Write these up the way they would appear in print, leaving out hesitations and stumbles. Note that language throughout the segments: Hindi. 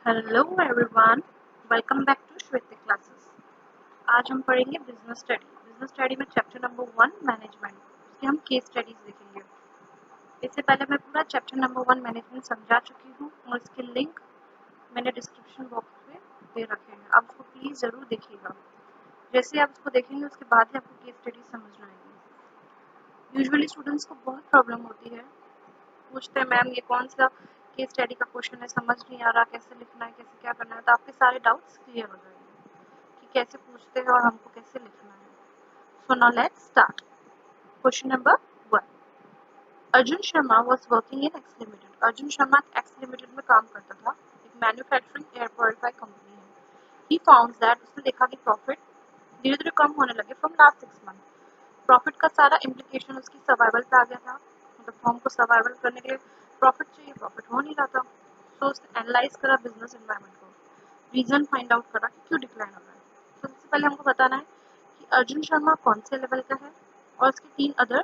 Hello everyone, welcome back to Shwet classes. आज हम पढ़ेंगे बिजनेस स्टडी में चैप्टर नंबर 1 मैनेजमेंट। उसके हम केस स्टडीज देखेंगे। इससे पहले मैं पूरा चैप्टर नंबर 1 मैनेजमेंट समझा चुकी हूँ और इसके लिंक मैंने डिस्क्रिप्शन बॉक्स में दे रखे हैं। आप उसको प्लीज़ ज़रूर देखिएगा। जैसे आप उसको देखेंगे उसके बाद ही आपको केस स्टडीज समझ आएगी। यूजुअली स्टूडेंट्स को बहुत प्रॉब्लम होती है, पूछते हैं मैम ये कौन सा केस स्टडी का क्वेश्चन है, समझ नहीं आ रहा, कैसे लिखना है, कैसे क्या करना है। तो आपके सारे डाउट्स क्लियर हो जाएंगे कि कैसे पूछते हैं और हमको कैसे लिखना है। So now let's start. Question number 1। Arjun Sharma was working in x limited. Arjun Sharma x limited में काम करता था, एक मैन्युफैक्चरिंग एयर प्योरीफायर कंपनी है। ही फाउंड दैट, उसने देखा कि प्रॉफिट धीरे धीरे कम होने लगे फ्रॉम लास्ट 6 मंथ। प्रॉफिट का सारा इम्प्लीकेशन उसकी सर्वाइवल पे आ गया था। मतलब फॉर्म को सर्वाइवल करने के लिए प्रॉफिट चाहिए, प्रॉफिट हो नहीं रहा था। तो उसने एनालाइज करा बिजनेस एनवायरनमेंट को, रीजन फाइंड आउट करा कि क्यों डिक्लाइन हो रहा है। तो सबसे पहले हमको बताना है कि अर्जुन शर्मा कौन से लेवल का है और उसके 3 अदर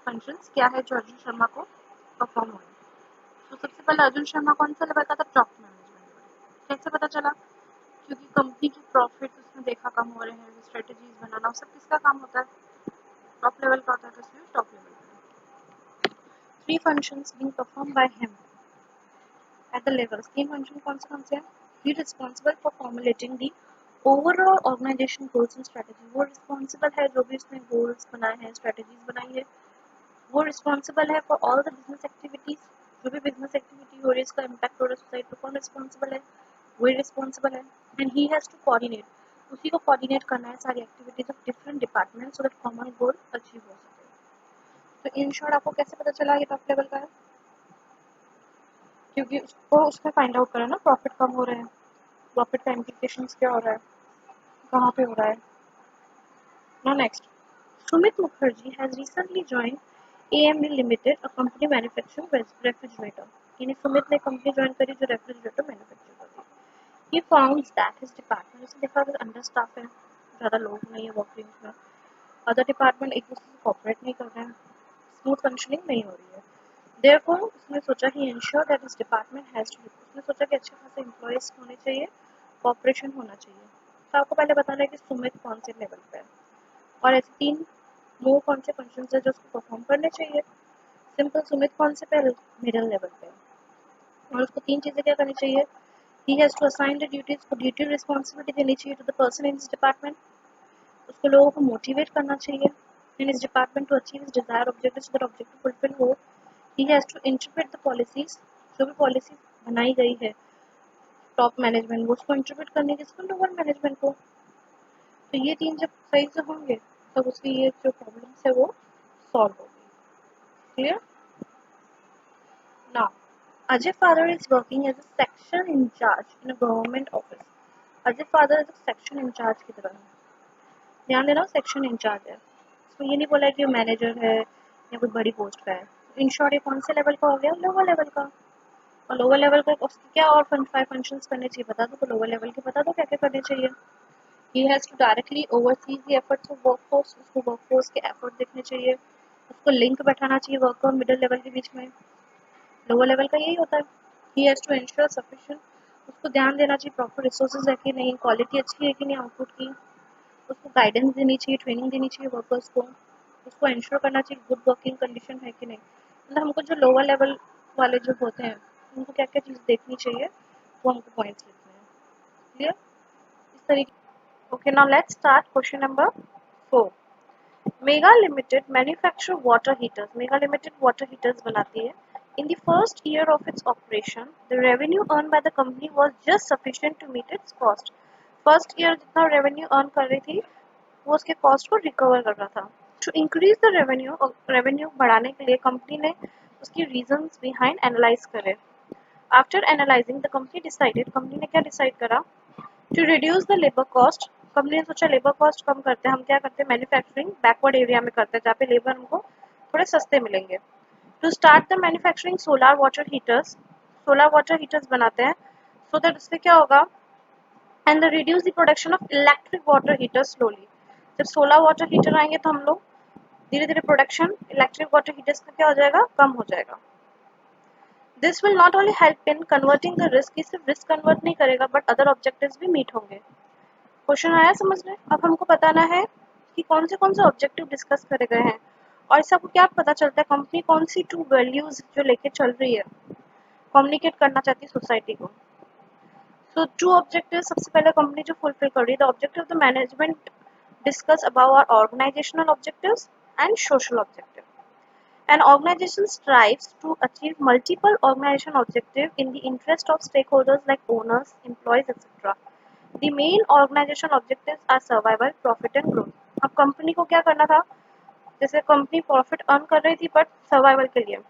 फंक्शंस क्या है जो अर्जुन शर्मा को परफॉर्म हो रहे हैं। तो सबसे पहले अर्जुन शर्मा कौन सा लेवल का था? Top management level. कैसे पता चला? क्योंकि कंपनी की प्रॉफिट उसने देखा कम हो रहे हैं, स्ट्रेटेजीज बनाना, वो सब किसका काम होता है? टॉप लेवल का होता है। तो इसलिए टॉप लेवल का। 3 functions being performed by him at the levels। 3 function कौन से हैं? He responsible for formulating the overall organization goals and strategy। वो रिस्पॉन्सिबल है जो भी उसने गोल्स बनाए हैं, स्ट्रेटेजीज बनाई है। वो रिस्पॉन्सिबल है for all the business activities. जो भी बिजनेस एक्टिविटी हो रही है, इसका इम्पैक्ट हो रहा है सोसाइटी पर, कौन रिस्पॉन्सिबल है? वही रिस्पॉन्सिबल है। And he has to coordinate, उसी को कोऑर्डिनेट करना है सारी activities of different department so that common goal achieve हो सके। तो इन शॉर्ट आपको कैसे पता चला ये टॉप लेवल का है? क्योंकि उसको उसने फाइंड आउट करा ना प्रॉफिट कम हो रहे हैं, प्रॉफिट का इम्प्लीकेशन क्या हो रहा है, कहाँ पे हो रहा है ना। Next, Sumit Mukherjee has recently join AMD limited, a company manufacturing refrigerator. यानी सुमित ने कंपनी ज्वाइन करी जो रेफ्रिजरेटर मैन्युफैक्चर करती है। He found that his department, उसने देखा कि अंडर स्टाफ है, ज़्यादा लोग नहीं है वर्किंग में, अदर डिपार्टमेंट एक दूसरे से कॉपरेट नहीं कर रहे हैं, स्मूथ फंक्शनिंग नहीं हो रही है। Therefore, उसने सोचा ही इंश्योर दैट इस डिपार्टमेंट हैज टू, उसने सोचा कि अच्छे खासे एम्प्लॉयज होने चाहिए, कॉपरेशन होना चाहिए। तो आपको पहले बताना है कि सुमित कौन से लेवल पे है और ऐसे 3 वो कौन से फंक्शन है जो उसको परफॉर्म करने चाहिए। सिंपल, सुमित कौन से पे? मिडिल लेवल पे। और उसको 3 चीजें क्या करनी चाहिए? He has to assign the duties, उसको ड्यूटी रिस्पॉन्सिबिलिटी देनी चाहिए to the person in this department. उसको लोगों को मोटिवेट करना चाहिए इन इस department to achieve his desire objective so that objective fulfil हो। He has to interpret the policies, जो भी पॉलिसी बनाई गई है टॉप मैनेजमेंट वो उसको इंटरप्रेट करने के लिए लोअर मैनेजमेंट को। तो ये 3 जब सही से होंगे तब उसकी ये जो प्रॉब्लम्स है वो सॉल्व होगी। Clear? Now, Ajay father is working as a section incharge in a government office. Ajay father is a section incharge की तरह है। ध्यान देना, सेक्शन इंचार्ज है, इसमें ये नहीं बोला है कि मैनेजर है या कोई बड़ी पोस्ट का है। इन शॉर्ट ये कौन से लेवल का हो गया? लोअर लेवल का। और लोअर लेवल का उसके क्या और 5 फंक्शंस करने चाहिए बता दो, तो लोअर लेवल के बता दो क्या क्या करने चाहिए। He has to directly oversees the efforts of workforce, उसको वर्कफोर्स के एफर्ट देखने चाहिए, उसको लिंक बैठाना चाहिए वर्क और मिडिल लेवल के बीच में। लोअर लेवल का यही होता है। He has to ensure sufficient, उसको ध्यान देना चाहिए प्रॉपर रिसोर्सेज है कि नहीं, क्वालिटी अच्छी है कि नहीं आउटपुट की, उसको गाइडेंस देनी चाहिए, ट्रेनिंग देनी चाहिए वर्कर्स को, उसको इंश्योर करना चाहिए गुड वर्किंग कंडीशन है कि नहीं। मतलब हमको जो लोअर लेवल वाले जो होते हैं उनको क्या क्या चीज़ देखनी चाहिए वो हमको पॉइंट्स लिखने हैं। क्लियर? इस तरीके। Okay, now let's start question number 4। Mega limited manufacture water heaters. Mega limited water heaters बनाती है। In the first year of its operation the revenue earn by the company was just sufficient to meet its cost. First year जितना रेवेन्यू अर्न कर रही थी वो उसके कॉस्ट को रिकवर कर रहा था। To increase the revenue, revenue बढ़ाने के लिए कंपनी ने उसकी रीजंस बिहाइंड एनालाइज करे। After analysing the company decided, company ने क्या डिसाइड करा? To reduce the labour cost. Company ने सोचा लेबर कॉस्ट कम करते हैं, हम क्या करते हैं मैन्युफैक्चरिंग बैकवर्ड एरिया में करते हैं जहाँ पे लेबर हमको थोड़े सस्ते मिलेंगे। To start the manufacturing solar water heaters, solar water heaters बनाते हैं सो दैट उससे क्या होगा? And the reduce the production of electric water heater slowly. जब सोलर वाटर हीटर आएंगे तो हम लोग धीरे धीरे प्रोडक्शन इलेक्ट्रिक वाटर हीटर्स का क्या हो जाएगा? कम हो जाएगा। This will not only help in converting the risk, ये सिर्फ रिस्क कन्वर्ट नहीं करेगा बट अदर ऑब्जेक्टिव्स भी मीट होंगे। क्वेश्चन आया समझ में? अब हमको बताना है कि कौन से ऑब्जेक्टिव डिस्कस करे गए हैं और इससे आपको क्या पता चलता है कंपनी कौन सी टू वैल्यूज जो लेके चल रही है, कम्युनिकेट करना चाहती है सोसाइटी को। सो टू ऑब्जेक्टिव सबसे पहले कंपनी जो फुलफिल कर रही है, the objective of the management discuss about our organizational objectives and social objectives. An organization strives to achieve multiple organization objectives in the interest of stakeholders like owners, employees, etc. The main organization objectives are survival, profit and growth. अब कंपनी को क्या करना था, जैसे कंपनी प्रॉफिट अर्न कर रही थी बट सर्वाइवल के लिए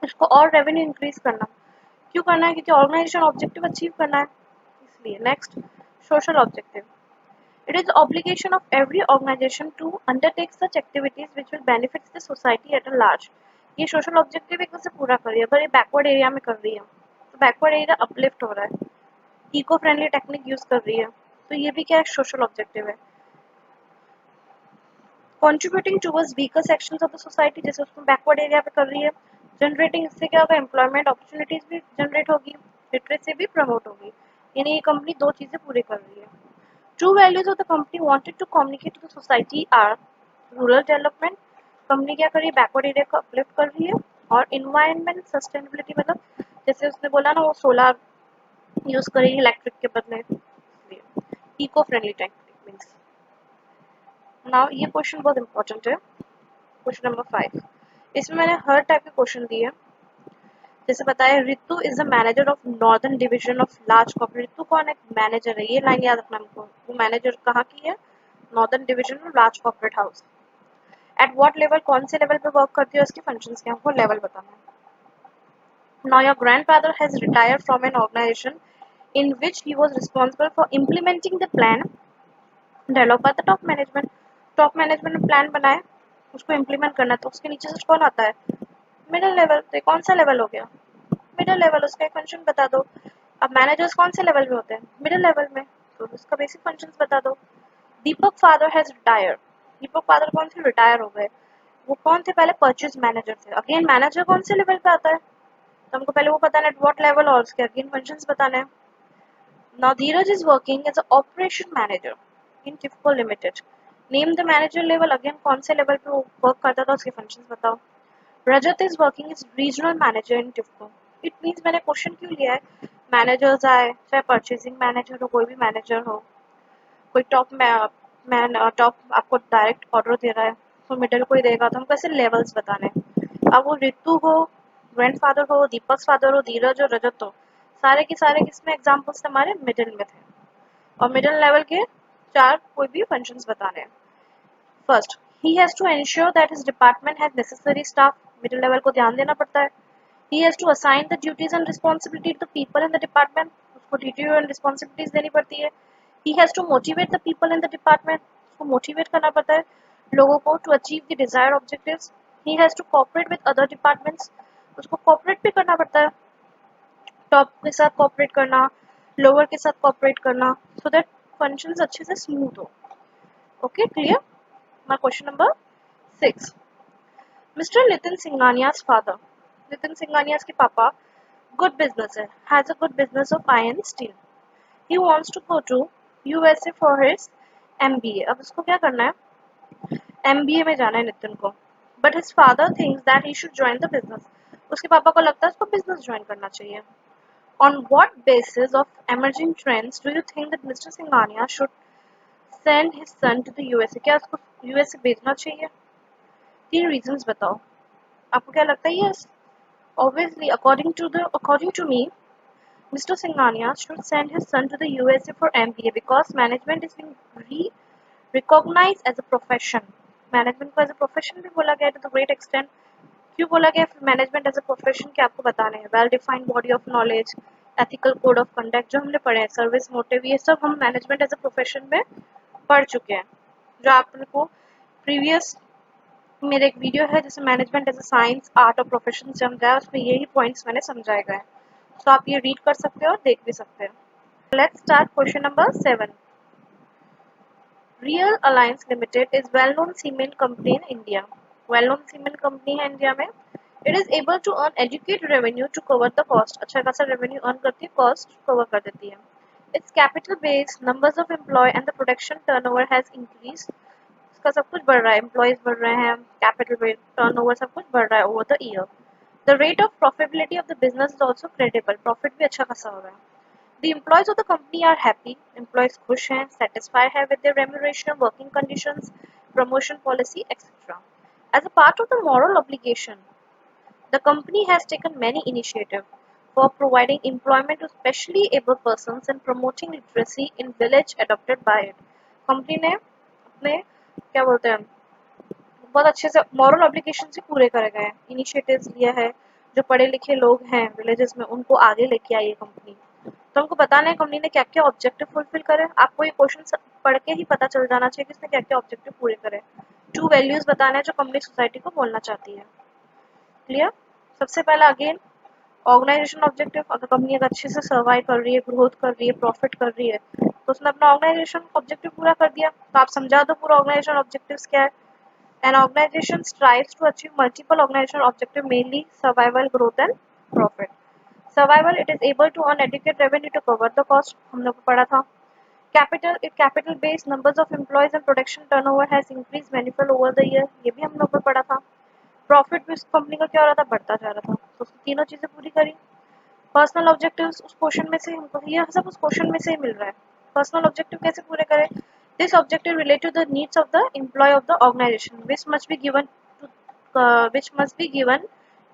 उसको और रेवेन्यू इंक्रीज करना, क्यों करना है, क्योंकि ऑर्गेनाइजेशन ऑब्जेक्टिव अचीव करना है इसलिए। Next, social objective. It is the obligation of every organization to undertake such activities which will benefit the society at a large. ये सोशल ऑब्जेक्टिव एक तरह से पूरा कर रही है। अगर ये बैकवर्ड एरिया में कर रही है तो बैकवर्ड एरिया अपलिफ्ट हो रहा है, इको फ्रेंडली टेक्निक यूज कर रही है, तो ये भी क्या है, सोशल ऑब्जेक्टिव है। Contributing towards weaker sections of the society, जैसे उसको बैकवर्ड एरिया पे कर रही है। जनरेटिंग, इससे क्या होगा, एम्प्लॉयमेंट अपॉर्चुनिटीज भी जनरेट होगी, लिटरेसी भी प्रमोट होगी, यानी ये कंपनी दो चीजें पूरी कर रही है। True values of the company wanted to communicate to the society are rural development, company क्या कर रही है, बैकवर्ड एरिया को अपलिफ्ट कर रही है, और इन्वायरमेंट सस्टेनेबिलिटी, मतलब जैसे उसने बोला ना वो सोलर यूज कर रही है इलेक्ट्रिक के बदले, eco friendly technique means. Now ये क्वेश्चन बहुत इंपॉर्टेंट है, क्वेश्चन नंबर 5। इसमें मैंने हर टाइप के क्वेश्चन दिए, जैसे बताया Ritu is the manager of northern division of large corporate. Ritu कौन है, मैनेजर है, ये लाइन याद रखना हमको। वो मैनेजर कहाँ की है, northern division of large corporate house. At what level, कौन से लेवल पे वर्क करती है, उसके फंक्शंस क्या, हमको लेवल बताना है। Now your grandfather has retired from an organisation in which he was responsible for implementing the plan developed by the top management. Top management ने प्लान बनाया, उसको इम्प्लीमेंट करना, तो उसके नीचे से कौन आता है, मिडिल लेवल। तो कौन सा लेवल हो गया, मिडिल लेवल। उसका एक फंक्शन बता दो। अब मैनेजर्स कौन से लेवल में होते हैं, मिडिल लेवल में, तो उसका बेसिक फंक्शंस बता दो। Deepak father has retired, Deepak father कौन से रिटायर हो गए, वो कौन थे, पहले परचेज मैनेजर थे। अगेन मैनेजर कौन से लेवल पे आता है, तो हमको पहले वो बताना है एट व्हाट लेवल, और उसके अगेन फंक्शंस बताने हैं। Now Dheeraj is working as a operation manager in TIFCO limited. Name the manager level, again कौन से लेवल पे वो वर्क करता था, उसके फंक्शंस बताओ। Rajat is working as regional manager in TIFCO. It means मैंने क्वेश्चन क्यों लिया है, मैनेजर्स आए, चाहे परचेजिंग मैनेजर हो, कोई भी मैनेजर हो, कोई टॉप मैन टॉप आपको डायरेक्ट ऑर्डर दे रहा है तो मिडिल को ही देगा, तो हमको ऐसे लेवल्स बताने हैं। अब वो रितु हो, ग्रैंडफादर हो, दीपक फादर हो, धीरज हो, रजत हो, सारे के सारे किसमें एग्जाम्पल्स हमारे मिडिल में थे, और मिडिल लेवल के चार कोई भी फंक्शंस बताने हैं। First, he has to ensure that his department has necessary staff, middle level को ध्यान देना पड़ता है। He has to assign the duties and responsibility to people in the department, उसको ड्यूटी एंड रिस्पॉन्सिबिलिटीज देनी पड़ती है। He has to motivate the people in the department, उसको मोटिवेट करना पड़ता है लोगों को to achieve the desired objectives. He has to cooperate with other departments, उसको cooperate भी करना पड़ता है, टॉप के साथ cooperate करना, लोअर के साथ cooperate करना, so that functions अच्छे से smooth हो। Okay, clear? Now question number 6. Mr. Nitin Singhania's father, Nitin Singhania के पापा good business है, has a good business of iron steel. He wants to go to USA for his MBA. अब उसको क्या करना है, MBA में जाना है नितिन को, but his father thinks that he should join the business. उसके पापा को लगता है उसको बिजनेस ज्वाइन करना चाहिए। On what basis of emerging trends do you think that Mr. Singhania should send his son to the USA? क्या उसको USA भेजना चाहिए, तीन reasons बताओ, आपको क्या लगता है? Yes, obviously according to me, Mr. Singhania should send his son to the USA for MBA because management is being recognized as a profession. Management को एज अ प्रोफेशन भी बोला गया है टू द ग्रेट एक्सटेंट। क्यों बोला गया मैनेजमेंट एज अ प्रोफेशन, के आपको बताने हैं well defined body of knowledge, ethical code of conduct जो हमने पढ़े हैं, सर्विस मोटिव, ये सब हम मैनेजमेंट एज अ प्रोफेशन में पढ़ चुके हैं। जो आपको प्रीवियस मेरे एक वीडियो है जैसे management as a science art और प्रोफेशन समझाया, उसमें यही पॉइंट्स मैंने समझाए गए, तो आप ये रीड कर सकते हो और देख भी सकते हैं। Let's start question number 7. Real Alliance Limited is well-known cement company in India. Well-known cement company है इंडिया में, it is able to earn adequate revenue to cover the cost, अच्छा खासा रेवेन्यू अर्न करती है, कॉस्ट कवर कर देती है. Its capital base, numbers of employ and the production turnover has increase, इसका सब कुछ बढ़ रहा है, एम्प्लॉयज बढ़ रहे हैं, कैपिटल बेस, टर्नओवर सब कुछ बढ़ रहा है over the year. The rate of profitability of the business is also credible, profit भी अच्छा खासा हो रहा है. The employees of the company are happy, employees खुश हैं, satisfied है with their remuneration, working conditions, promotion policy, etc. As a part of the moral obligation, the company has taken many initiatives for providing employment to specially able persons and promoting literacy in village adopted by it. Company ने अपने क्या बोलते हैं बहुत अच्छे से मॉरल ऑब्लिगेशन से पूरे करे गए हैं, इनिशिएटिव्स लिया है, जो पढ़े लिखे लोग हैं विलेजेस में उनको आगे लेके आई है कंपनी. तो हमको बताना है कंपनी ने क्या क्या ऑब्जेक्टिव फुलफिल करे. आपको ये क्वेश्चन पढ़ के ही पता चल जाना चाहिए कि इसने क्या क्या ऑब्जेक्टिव पूरे करे. 2 वैल्यूज बताना है जो कंपनी सोसाइटी को बोलना चाहती है. क्लियर. सबसे पहला अगेन ऑर्गेनाइजेशन ऑब्जेक्टिव, अगर कंपनी अगर अच्छे से सर्वाइव कर रही है, ग्रोथ कर रही है, प्रॉफिट कर रही है, तो उसने अपना ऑर्गेनाइजेशन ऑब्जेक्टिव पूरा कर दिया. तो आप समझा दो पूरा ऑर्गेनाइजेशन ऑब्जेक्टिव्स क्या है. An organization strives to achieve multiple organizational objectives, mainly survival, growth, and profit. Survival, it is able to earn adequate revenue to cover the cost. हम लोग को पढ़ा था. Capital, it capital based numbers of employees and production turnover has increased manifold over the year. ये भी हम लोग को पढ़ा था. प्रॉफिट भी उस कंपनी का क्या हो रहा था, बढ़ता जा रहा था. तो उसने तीनों चीजें पूरी करी. पर्सनल ऑब्जेक्टिव्स उस क्वेश्चन में से हमको ये सब उस क्वेश्चन में से ही मिल रहा है. पर्सनल ऑब्जेक्टिव कैसे पूरे करें. This objective relate to the needs of the employ of the organisation which must be given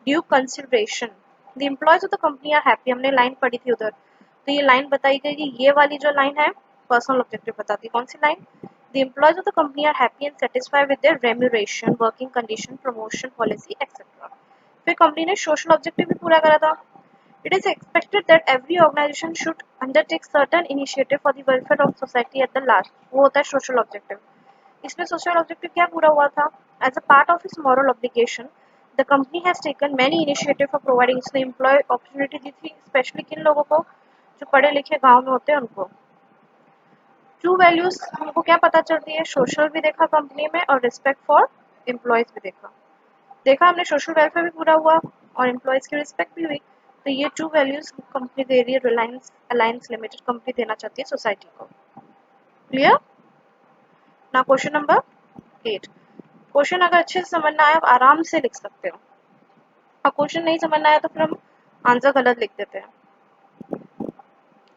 due consideration. The employees of the company are happy, हमने लाइन पढ़ी थी उधर, तो ये लाइन बताई गई कि ये वाली जो लाइन है पर्सनल ऑब्जेक्टिव बताती है. कौन सी line. The employees of the company are happy and satisfied with their remuneration, working condition, promotion policy, etc. फिर कंपनी ने सोशल ऑब्जेक्टिव भी पूरा करा था. It is expected that every organization should undertake certain initiative for the welfare of society at the large. वो होता है सोशल ऑब्जेक्टिव. इसमें सोशल ऑब्जेक्टिव क्या पूरा हुआ था. एज अ पार्ट ऑफ इस moral obligation the company has taken many initiative for providing, इसने एम्प्लॉय अपॉर्चुनिटी दी थी स्पेशली किन लोगों को, जो पढ़े लिखे गांव में होते हैं उनको. ट्रू वैल्यूज हमको क्या पता चलती है, सोशल भी देखा कंपनी में और रिस्पेक्ट फॉर एम्प्लॉयज भी देखा. देखा हमने सोशल वेलफेयर भी पूरा हुआ और एम्प्लॉयज की रिस्पेक्ट भी हुई. तो ये टू वैल्यूज कंपनी दे रही है, रिलायंस अलायंस लिमिटेड कंपनी देना चाहती है सोसाइटी को. क्लियर. ना क्वेश्चन नंबर 8. क्वेश्चन अगर अच्छे से समझना आया आप आराम से लिख सकते हो, और क्वेश्चन नहीं समझना आया तो फिर हम आंसर गलत लिख देते हैं.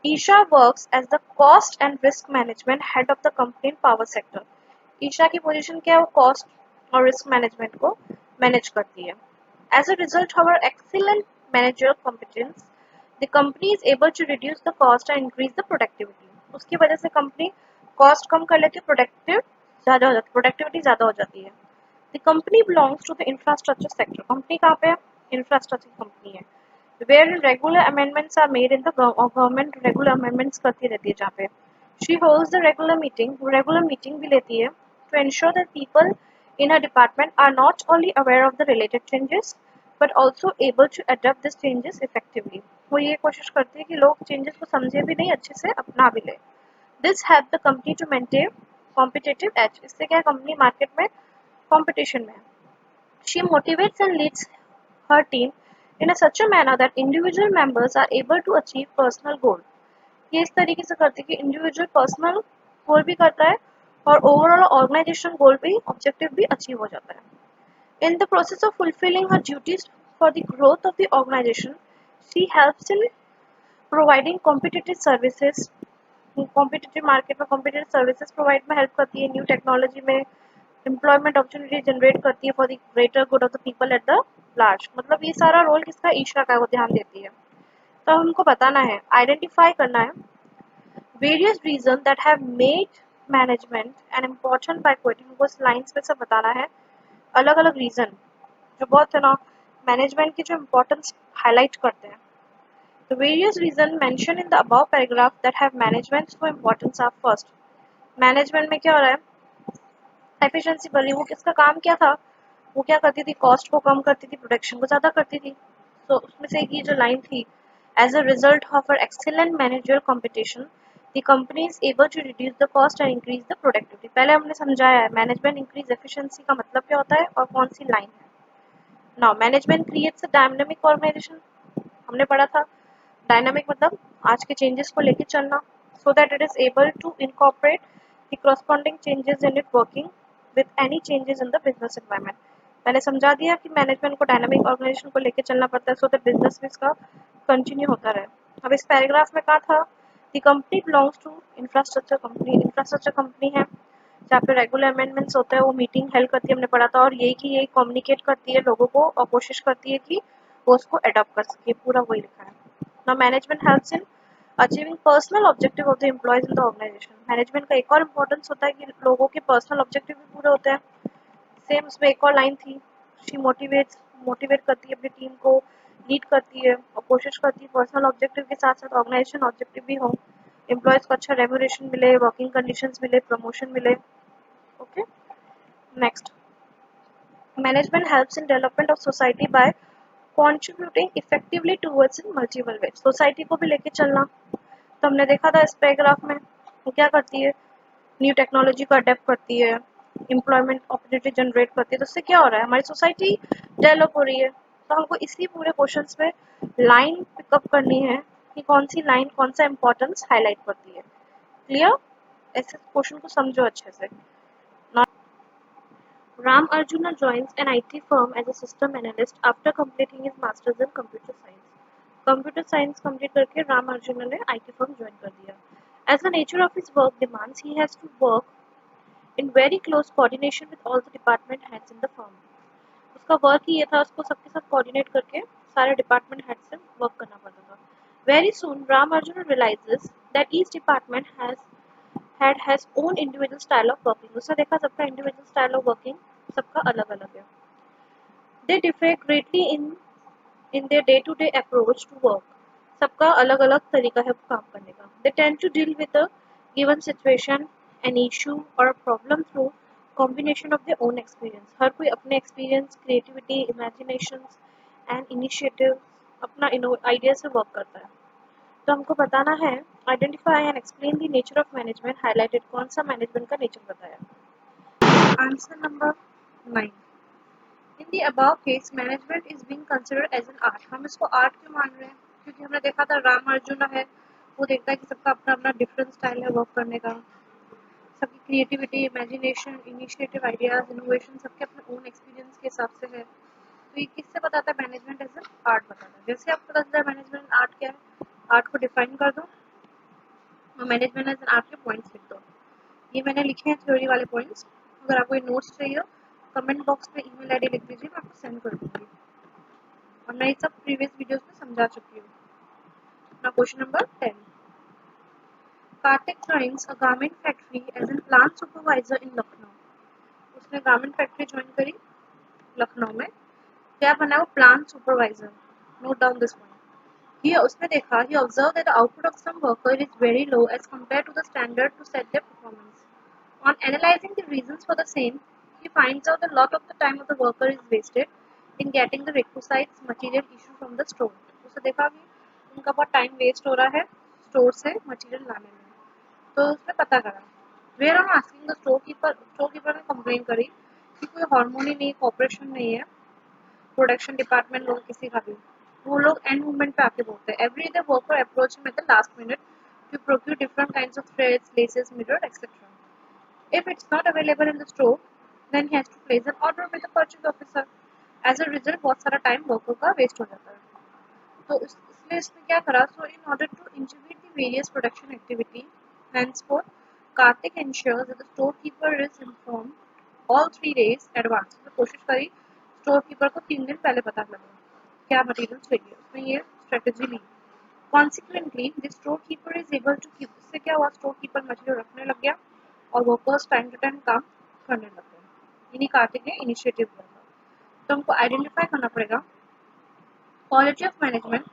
Isha works as the cost and risk management head of the company in power sector. Isha की पोजीशन क्या है, वो कॉस्ट और रिस्क मैनेजमेंट को मैनेज करती है. As a result of her excellent managerial competence the company is able to reduce the cost and increase the productivity. उसकी वजह से कंपनी कॉस्ट कम कर लेती है, प्रोडक्टिविटी ज़्यादा हो जाती है. The company belongs to the infrastructure sector. Company कहाँ पे है, इंफ्रास्ट्रक्चर कंपनी है. Where regular amendments are made in the government, regular amendments करती रहती है जहाँ पे. She holds the regular meeting भी लेती है to ensure that people in her department are not only aware of the related changes but also able to adapt these changes effectively. वो ये कोशिश करती है कि लोग चेंजेस को समझे भी नहीं, अच्छे से अपना भी ले. This help the company to maintain competitive edge. इससे क्या कंपनी मार्केट में कंपटीशन में है. She motivates and leads her team in a such a manner that individual members are able to achieve personal goal. ये इस तरीके से करती है कि इंडिविजुअल पर्सनल गोल भी करता है और ओवरऑल ऑर्गेनाइजेशन गोल भी, ऑब्जेक्टिव भी अचीव हो जाता है. In the process of fulfilling her duties for the growth of the organization, she helps in providing competitive services. Competitive market में कॉम्पिटिटिव सर्विसेज प्रोवाइड में हेल्प करती है, न्यू टेक्नोलॉजी में एम्प्लॉयमेंट अपॉर्चुनिटी जनरेट करती है for the greater good of the people at the large. मतलब ये सारा रोल किसका, ईशा का, वो ध्यान देती है. तो हमको बताना है, आइडेंटिफाई करना है various reason that have made management an important by quoting. वो लाइन्स में से बताना है अलग अलग रीजन जो बहुत है ना मैनेजमेंट की जो इम्पोर्टेंस हाईलाइट करते हैं. The various reasons mentioned in the above paragraph that have management so importance are first. Management में क्या हो रहा है, एफिशिएंसी बढ़ रही. वो किसका काम क्या था, वो क्या करती थी, कॉस्ट को कम करती थी, प्रोडक्शन को ज़्यादा करती थी. तो उसमें से एक ये जो लाइन थी, as a result of her excellent managerial competition the company is able to reduce the cost and increase the productivity. पहले हमने समझाया है मैनेजमेंट इंक्रीज एफिशिएंसी का मतलब क्या होता है और कौन सी लाइन है. Now management creates a dynamic organisation, हमने पढ़ा था डायनामिक मतलब आज के चेंजेस को लेके चलना, so that it is able to incorporate the corresponding changes in it working with any changes in the business environment. मैंने समझा दिया कि मैनेजमेंट को डायनामिक ऑर्गेनाइजेशन को लेके चलना पड़ता है सो दैट बिजनेस में इसका कंटिन्यू होता रहे। अब इस पैराग्राफ में कहा था the company belongs to infrastructure company, infrastructure company है जहाँ पे रेगुलर अमेंडमेंट्स होते हैं, वो मीटिंग हेल्ड करती है, हमने पढ़ा था, और यही की यही कम्युनिकेट करती है लोगों को और कोशिश करती है कि वो उसको अडॉप्ट कर सके, पूरा वही लिखा है। Now management helps in achieving personal objective of the employees in the organisation. Management का एक और इम्पोर्टेंस होता है कि लोगों के पर्सनल ऑब्जेक्टिव भी पूरे होते हैं। सेम उसमें एक और लाइन थी, शी मोटिवेट करती है अपनी टीम को, लीड करती है और कोशिश करती है पर्सनल ऑब्जेक्टिव के साथ साथ ऑर्गेनाइजेशन ऑब्जेक्टिव भी हो, एम्प्लॉयज को अच्छा रेम्यूनरेशन मिले, वर्किंग कंडीशंस मिले, प्रमोशन मिले। Okay, next, management helps in development of society bye contributing effectively towards in multiple way. Society को भी लेके चलना, तो हमने देखा था इस पैराग्राफ में वो क्या करती है, न्यू टेक्नोलॉजी को अडेप्ट करती है, एम्प्लॉयमेंट अपॉर्चुनिटी जनरेट करती है, तो उससे क्या हो रहा है, हमारी सोसाइटी डेवलप हो रही है। तो हमको इसी पूरे क्वेश्चंस में लाइन पिकअप करनी है कि कौन सी लाइन कौन सा इंपॉर्टेंस हाईलाइट करती है। क्लियर, ऐसे क्वेश्चन को समझो अच्छे से। Ram Arjuna joins an IT firm as a system analyst after completing his masters in computer science. Computer science complete करके राम अर्जुन ने IT firm join कर दिया. As the nature of his work demands, he has to work in very close coordination with all the department heads in the firm. उसका वर्क ही ये था, उसको सबके साथ कोऑर्डिनेट करके सारे डिपार्टमेंट हेड से वर्क करना पड़ता था. Very soon, Ram Arjuna realizes that each department has own individual style of working. उसने देखा सबका individual style of working सबका अलग अलग है. They differ greatly in their day-to-day approach to work. सबका अलग अलग तरीका है काम करने का. They tend to deal with a given situation, an issue or a problem through combination of their own experience. हर कोई अपने experience, creativity, imaginations and initiative अपना आइडिया से वर्क करता है. तो हमको बताना है identify and explain the nature of management, highlighted कौन सा मैनेजमेंट का नेचर बताया. Answer number 9, in the above case management is being considered as an art. हम इसको आर्ट क्यों मान रहे हैं, क्योंकि हमने देखा था राम अर्जुन है वो देखता है कि सबका अपना अपना डिफरेंट स्टाइल है वर्क करने का, सबकी creativity, imagination, initiative, ideas, innovation सबके अपने ओन एक्सपीरियंस के हिसाब से है. तो ये किससे बताता है, मैनेजमेंट एज एन आर्ट बताता है. जैसे आपको पता चलता है मैनेजमेंट आर्ट क्या है, आर्ट को डिफाइन कर दो और मैनेजमेंट एज एन आर्ट के पॉइंट्स लिख दो. ये मैंने लिखे हैं थ्योरी वाले पॉइंट्स. अगर आपको ये नोट्स चाहिए हो कमेंट बॉक्स में ईमेल आईडी लिख दीजिए, मैं आपको सेंड कर दूंगी. और मैं ये सब प्रीवियस वीडियोस में समझा चुकी हूँ. ना question number 10, Kartik joins a garment factory as an plant supervisor in Lucknow. उसने गारमेंट फैक्ट्री ज्वाइन करी लखनऊ में, क्या बना वो plant supervisor. Note down this point. Here उसने देखा, he observed that the output of some worker is very low as compared to the standard to set their performance. On analyzing the reasons for the same, he finds out that a lot of the time of the worker is wasted in getting the requisite material issue from the store. उसे देखा कि उनका बहुत टाइम वेस्ट हो रहा है स्टोर से मटेरियल लाने में. तो उसने पता करा. Where on asking the store keeper ने कंप्लेन करी कि कोई हार्मोनी नहीं, कॉपरेशन नहीं है प्रोडक्शन डिपार्टमेंट लोग किसी का भी. वो लोग एंड मूवमेंट पे आके बोलते हैं. Every day worker approach him at the last minute to procure different kinds of threads, laces, mirror etcetera. If it's not available in the store, then he has to place an order with the purchase officer. As a result, बहुत सारा टाइम वर्कर का वेस्ट हो जाता है. तो इसलिए इसने क्या करा, so in order to integrate the various production activity, henceforth Karthik ensures that the storekeeper is informed all 3 days advance. तो कोशिश करी स्टोर कीपर को 3 दिन पहले पता लगे क्या मटेरियल चाहिए. उसने ये स्ट्रेटेजी ली. Consequently, the storekeeper is able to keep. इससे क्या हुआ, स्टोर कीपर मटेरियल रखने लग गया और वर्कर्स टाइम टू टाइम काम करने लग गए. इन्हीं कार्तिक ने इनिशिएटिव लिया था. तो हमको आइडेंटिफाई करना पड़ेगा क्वालिटी ऑफ मैनेजमेंट.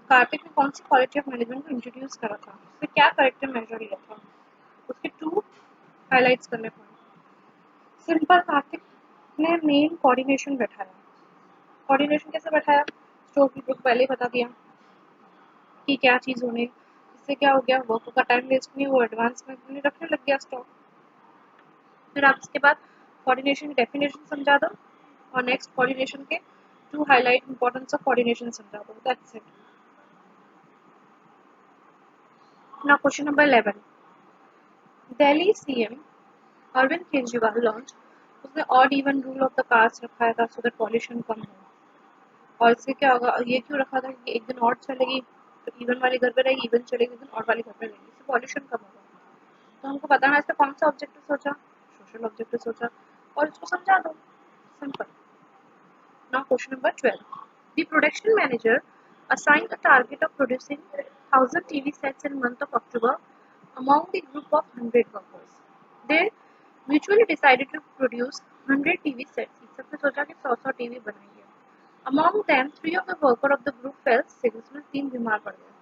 कार्तिक ने कौन सी क्वालिटी ऑफ मैनेजमेंट को इंट्रोड्यूस करा था, उसने क्या करेक्टर मेजर लिया था, उसके 2 हाईलाइट्स करने पड़े. सिंपल, कार्तिक ने मेन कोऑर्डिनेशन बैठाया. कोऑर्डिनेशन कैसे बैठाया, स्टोर कीपर को पहले ही बता दिया कि क्या चीज़ होने. इससे क्या हो गया, वर्कर का टाइम वेस्ट नहीं, वो एडवांस में रखने लग गया स्टॉक. फिर आप इसके बाद कोऑर्डिनेशन की डेफिनेशन समझा दो और नेक्स्ट कोऑर्डिनेशन के to highlight importance of coordination समझा दो, that's it. Now question number 11, Delhi CM Arvind Kejriwal launch, उसने odd even rule of the cars रखा था सो दैट पॉल्यूशन कम हो। और इससे क्या होगा, ये क्यों रखा था कि एक दिन ऑड चलेगी तो इवन वाले घर पे रहेगी, इवन चलेगी एक दिन ऑड वाले घर पे रहेगी, इससे पॉल्यूशन कम होगा। तो हमको बताना इसका कौन सा ऑब्जेक्टिव सोचा, सोशल ऑब्जेक्टिव सोचा, और इसको समझा दो, simple. Now question number 12, the production manager assigned a target of producing 1000 TV sets in month of October among the group of 100 workers. They mutually decided to produce 100 TV sets. एक सबने सोचा कि 100 टीवी बनाएंगे। Among them, 3 of the worker of the group fell sick, उसमें 3 बीमार पड़ गए।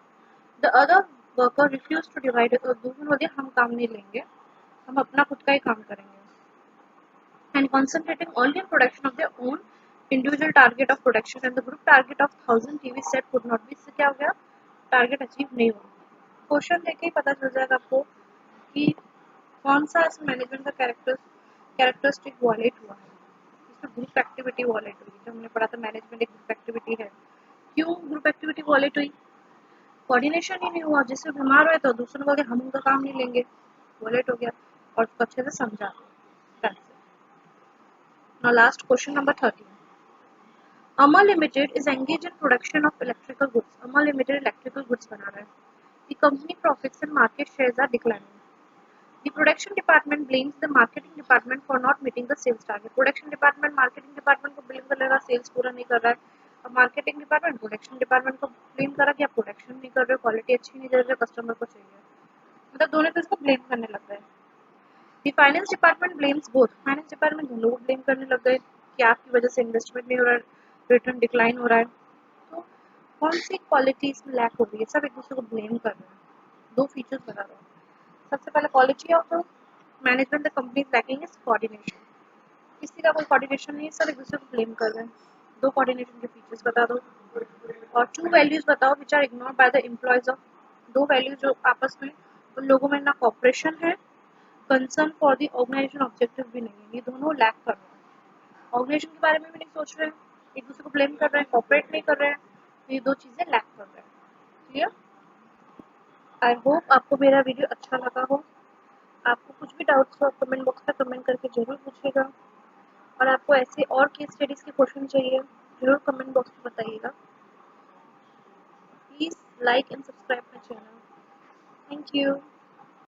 The other worker refused to divide it, और दूसरे बोले हम काम नहीं लेंगे, हम अपना खुद का ही काम करेंगे। And concentrating only on production of their own individual target of production and the group target of 1000 TV set could not be, इससे क्या हो गया, टारगेट अचीव नहीं हुआ। क्वेश्चन देखे ही पता चल जाएगा आपको कि कौन सा इस मैनेजमेंट का कैरेक्टरिस्टिक वॉलेट हुआ है। इसमें ग्रुप एक्टिविटी वॉलेट हुई, जो हमने पढ़ा था मैनेजमेंट एक ग्रुप एक्टिविटी है। क्यों ग्रुप एक्टिविटी वॉलेट हुई, कोऑर्डिनेशन ही नहीं हुआ, जिससे बीमार हुए तो दूसरों को हम उनका काम नहीं लेंगे, वॉलेट हो गया, और उसको अच्छे से समझा। Now last question number 13. Amar Limited is engaged in production of electrical goods. Amar Limited electrical goods बना रहा है. The company profits and market shares are declining. The production department blames the marketing department for not meeting the sales target. Production department marketing department को blame करेगा, sales पूरा नहीं कर रहा है, और marketing department production department को blame करा कि आप production नहीं कर रहे हो, quality अच्छी नहीं दे रहे हो, customer को चाहिए, मतलब दोनों तो इसको blame करने लग गए। The finance department blames both. Finance department दोनों को blame करने लग गए कि आपकी वजह से इन्वेस्टमेंट नहीं हो रहा है, रिटर्न डिक्लाइन हो रहा है। तो कौन सी क्वालिटी इसमें लैक हो रही है, सब एक दूसरे को ब्लेम कर रहे हैं। दो फीचर्स बता रहे हैं। सबसे पहले quality of the management the company is lacking is coordination, किसी का कोई कोऑर्डिनेशन नहीं है, सब एक दूसरे को ब्लेम कर रहे हैं। दो कोऑर्डिनेशन के फीचर्स बता दो, और टू वैल्यूज बताओ which are ignore by the employees of, दो वैल्यूज जो आपस में उन लोगों में ना कॉपरेशन है, concern for the organisation objective भी नहीं है, ये दोनों लैक कर रहे हैं। ऑर्गेनाइजेशन के बारे में भी नहीं सोच रहे हैं, एक दूसरे को ब्लेम कर रहे हैं, कॉपरेट नहीं कर रहे हैं, तो ये दो चीजें लैक कर रहे हैं। क्लियर? आई होप आपको मेरा वीडियो अच्छा लगा हो। आपको कुछ भी डाउट्स हो कमेंट बॉक्स में कमेंट करके जरूर पूछिएगा, और आपको ऐसे और केस स्टडीज के क्वेश्चन चाहिए जरूर कमेंट बॉक्स में बताइएगा। Please like and subscribe my channel. Thank you.